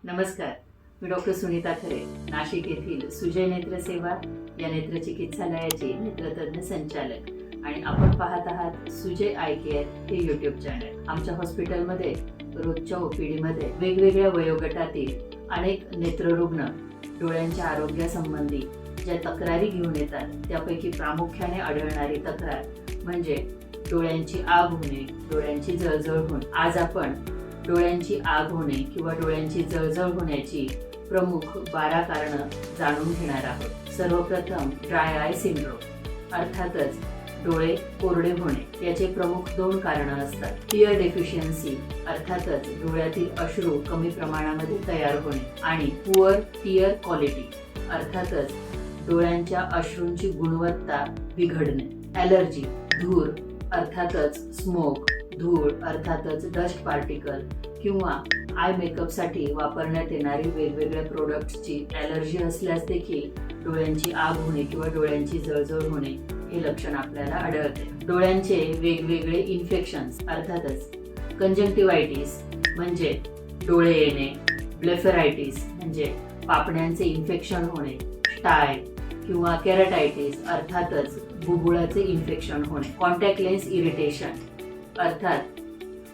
नमस्कार, मी डॉक्टर सुनीता खरे, नाशिक येथील सुजय नेत्र सेवा या नेत्र चिकित्सालयाचे नेत्रतज्ञ संचालक आणि आपण पाहत आहात सुजय आय केअर हे यूट्यूब चॅनल. आमच्या हॉस्पिटलमध्ये रोजच्या ओपीडीमध्ये वेगवेगळ्या वयोगटातील अनेक नेत्ररुग्ण डोळ्यांच्या आरोग्यासंबंधी ज्या तक्रारी घेऊन येतात त्यापैकी प्रामुख्याने आढळणारी तक्रार म्हणजे डोळ्यांची आग होणे, डोळ्यांची जळजळ होणे. आज आपण डोळ्यांची आग होणे किंवा डोळ्यांची जळजळ होण्याची प्रमुख 12 कारणं जाणून घेणार आहोत. सर्वप्रथम ड्राय आय सिंड्रोम अर्थातच डोळे कोरडे होणे. याचे प्रमुख 2 कारणं असतात. टियर डेफिशियन्सी अर्थातच डोळ्यातील अश्रू कमी प्रमाणामध्ये तयार होणे आणि पुअर टियर क्वालिटी अर्थातच डोळ्यांच्या अश्रूंची गुणवत्ता बिघडणे. ॲलर्जी धूर अर्थातच स्मोक, धूळ अर्थातच डस्ट पार्टिकल किंवा आय मेकअपसाठी वापरण्यात येणारी वेगवेगळ्या प्रोडक्ट्सची ॲलर्जी असल्यास देखील डोळ्यांची आग होणे किंवा डोळ्यांची जळजळ होणे हे लक्षण आपल्याला आढळते. डोळ्यांचे वेगवेगळे इन्फेक्शन्स अर्थातच कंजंक्टिव्हायटिस म्हणजे डोळे येणे, ब्लेफरायटिस म्हणजे पापण्यांचे इन्फेक्शन होणे, टाय किंवा केराटायटिस अर्थातच बुबुळाचे इन्फेक्शन होणे, कॉन्टॅक्ट लेन्स इरिटेशन अर्थात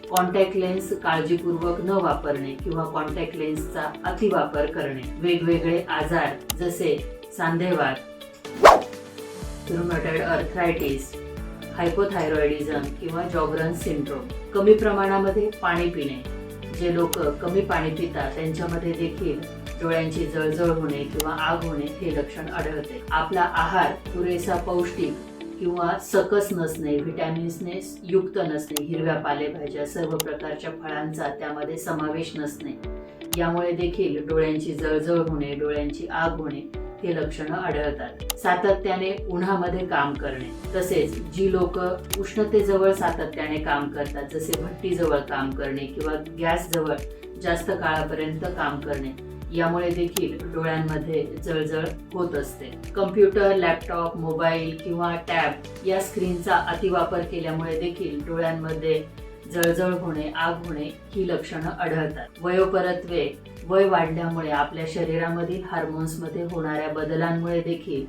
कॉन्टॅक्ट लेन्स काळजीपूर्वक न वापरणे किंवा कॉन्टॅक्ट लेन्सचा अतिवापर करणे, वेगवेगळे आजार जसे सांधेवात, रुमॅटॉइड आर्थरायटिस, हायपोथायरॉइडिझम किंवा जॉग्रन्स सिंड्रोम. कमी प्रमाणामध्ये पाणी पिणे. जे लोक कमी पाणी पितात त्यांच्यामध्ये देखील डोळ्यांची जळजळ होणे किंवा आग होणे हे लक्षण आढळते. आपला आहार पुरेसा पौष्टिक किंवा सकस नसणे, व्हिटॅमिन्सने युक्त नसणे, हिरव्या पालेभाज्या, सर्व प्रकारच्या फळांचा त्यामध्ये समावेश नसणे यामुळे देखील डोळ्यांची जळजळ होणे, डोळ्यांची आग होणे हे लक्षणं आढळतात. सातत्याने उन्हामध्ये काम करणे. तसेच जी लोक उष्णतेजवळ सातत्याने काम करतात जसे भट्टीजवळ काम करणे किंवा गॅसजवळ जास्त काळापर्यंत काम करणे यामुळे देखील डोळ्यांमध्ये जळजळ होत असते. कम्प्युटर, लॅपटॉप, मोबाईल किंवा टॅब या स्क्रीनचा अतिवापर केल्यामुळे देखील डोळ्यांमध्ये जळजळ होणे, आग होणे ही लक्षणं आढळतात. वयोपरत्वे वय वाढल्यामुळे आपल्या शरीरामधील हार्मोन्समध्ये होणाऱ्या बदलांमुळे देखील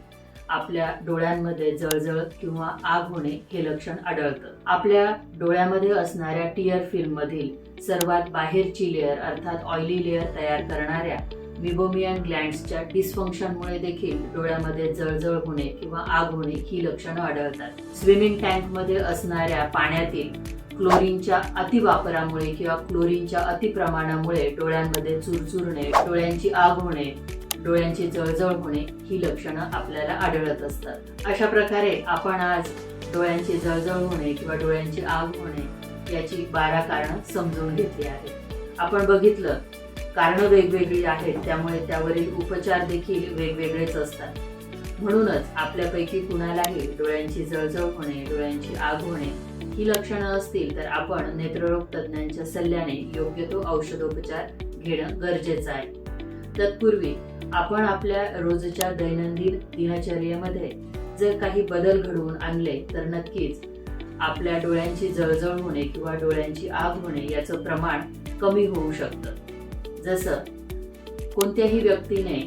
आपल्या डोळ्यांमध्ये जळजळ किंवा आग होणे हे लक्षण आढळतं. आपल्या डोळ्यामध्ये असणाऱ्या टियर फिल्म मधील सर्वात बाहेरची लेअर अर्थात ऑइली लेअर तयार करणाऱ्या मिबोमियन ग्लँड्सच्या डिस्फंक्शनमुळे देखील डोळ्यामध्ये जळजळ होणे किंवा आग होणे ही लक्षणं आढळतात. स्विमिंग टँकमध्ये असणाऱ्या पाण्यातील क्लोरीनच्या अतिवापरामुळे किंवा क्लोरीनच्या अतिप्रमाणामुळे डोळ्यांमध्ये चुरचुरणे, डोळ्यांची आग होणे, डोळ्यांची जळजळ होणे ही लक्षणं आपल्याला आढळत असतात. अशा प्रकारे आपण आज डोळ्यांची जळजळ होणे किंवा डोळ्यांची आग होणे याची 12 कारणं समजून घेतली आहेत. आपण बघितलं कारणं वेगवेगळी आहेत त्यामुळे त्यावरील उपचार देखील वेगवेगळेच असतात. म्हणूनच आपल्यापैकी कुणालाही डोळ्यांची जळजळ होणे, डोळ्यांची आग होणे ही लक्षणं असतील तर आपण नेत्ररोग तज्ज्ञांच्या सल्ल्याने योग्य तो औषधोपचार घेणं गरजेचं आहे. तत्पूर्वी आपण आपल्या रोजच्या दैनंदिन दिनचर्येमध्ये जर काही बदल घडवून आणले तर नक्कीच आपल्या डोळ्यांची जळजळ होणे किंवा डोळ्यांची आग होणे याचं प्रमाण कमी होऊ शकतं. जसं कोणत्याही व्यक्तीने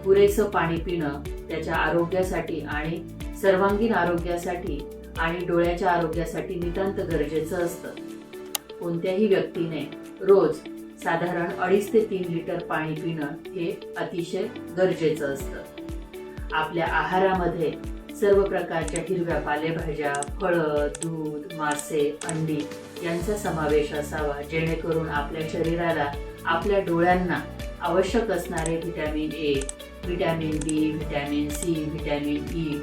पुरेसं पाणी पिणं त्याच्या आरोग्यासाठी आणि सर्वांगीण आरोग्यासाठी आणि डोळ्याच्या आरोग्यासाठी नितांत गरजेचं असतं. कोणत्याही व्यक्तीने रोज साधारण 2.5 ते 3 लिटर पाणी पिणं हे अतिशय गरजेचं असतं. आपल्या आहारामध्ये सर्व प्रकारच्या हिरव्या पालेभाज्या, फळं, दूध, मासे, अंडी यांचा समावेश असावा जेणेकरून आपल्या शरीराला, आपल्या डोळ्यांना आवश्यक असणारे vitamin A, vitamin B, vitamin C, vitamin E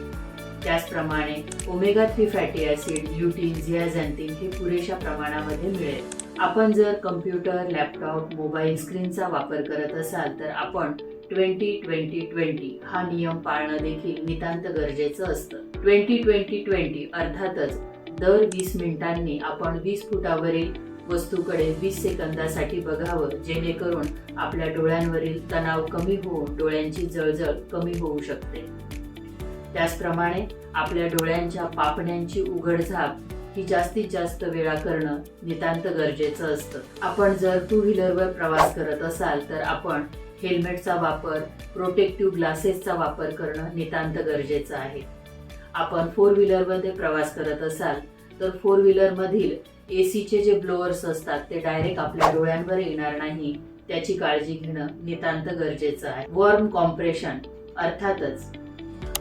त्याचप्रमाणे omega 3 fatty acid, lutein, zeaxanthin हे पुरेशा प्रमाणामध्ये मिळेल. आपण जर कम्प्युटर, लॅपटॉप, मोबाईल स्क्रीनचा वापर करत असाल तर आपण 20-20-20 हा नियम पाळणं देखील नितांत गरजेचं असतं. 20-20-20 अर्थातच दर 20 मिनिटांनी आपण 20 फुटावरील वस्तूकडे 20 सेकंदासाठी बघावं जेणेकरून आपल्या डोळ्यांवरील तणाव कमी होऊन डोळ्यांची जळजळ कमी होऊ शकते. त्याचप्रमाणे आपल्या डोळ्यांच्या पापण्यांची उघडझाप ही जास्तीत जास्त वेळा करणं नितांत गरजेचं असतं. आपण जर टू व्हीलरवर प्रवास करत असाल तर आपण हेल्मेटचा वापर, प्रोटेक्टिव्ह ग्लासेसचा वापर करणं नितांत गरजेचं आहे. आपण फोर व्हीलरमध्ये प्रवास करत असाल तर फोर व्हीलरमधील एसीचे जे ब्लोअर्स असतात ते डायरेक्ट आपल्या डोळ्यांवर येणार नाही, त्याची काळजी घेणं नितांत गरजेचं आहे. वॉर्म कॉम्प्रेशन अर्थातच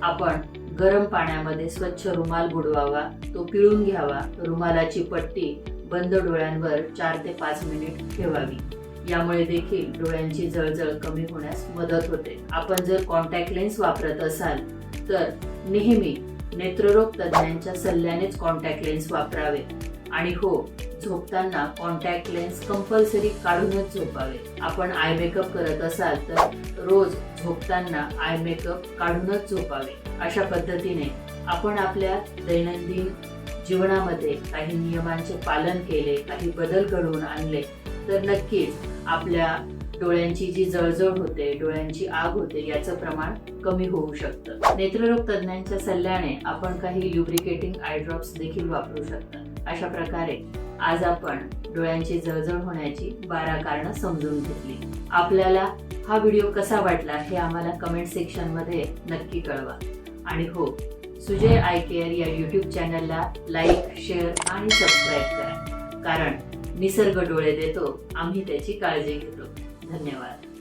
आपण गरम पाण्यामध्ये स्वच्छ रुमाल बुडवावा, तो पिळून घ्यावा, रुमालाची पट्टी बंद डोळ्यांवर 4 ते 5 मिनिट ठेवावी. यामुळे देखील डोळ्यांची जळजळ कमी होण्यास मदत होते. आपण जर कॉन्टॅक्ट लेन्स वापरत असाल तर नेहमी नेत्ररोग तज्ज्ञांच्या सल्ल्यानेच कॉन्टॅक्ट लेन्स वापरावे. आणि हो, झोपताना कॉन्टॅक्ट लेन्स कंपल्सरी काढूनच झोपावे. आपण आय मेकअप करत असाल तर रोज झोपताना आय मेकअप काढूनच झोपावे. अशा पद्धतीने आपण आपल्या दैनंदिन जीवनामध्ये काही नियमांचे पालन केले, काही बदल घडवून आणले तर नक्कीच आपल्या डोळ्यांची जी जळजळ होते, डोळ्यांची आग होते, याचं प्रमाण कमी होऊ शकतं. नेत्ररोग तज्ज्ञांच्या सल्ल्याने आपण काही ल्युब्रिकेटिंग आय ड्रॉप्स देखील वापरू शकता. अशा प्रकारे आज आपण डोळ्यांची जळजळ होण्याची 12 कारणं समजून घेतली. आपल्याला हा व्हिडिओ कसा वाटला हे आम्हाला कमेंट सेक्शनमध्ये नक्की कळवा. आणि हो, सुजय आय केअर या YouTube चॅनलला लाईक, शेअर आणि सबस्क्राईब करा. कारण निसर्ग डोळे देतो, आम्ही त्याची काळजी घेतो. धन्यवाद.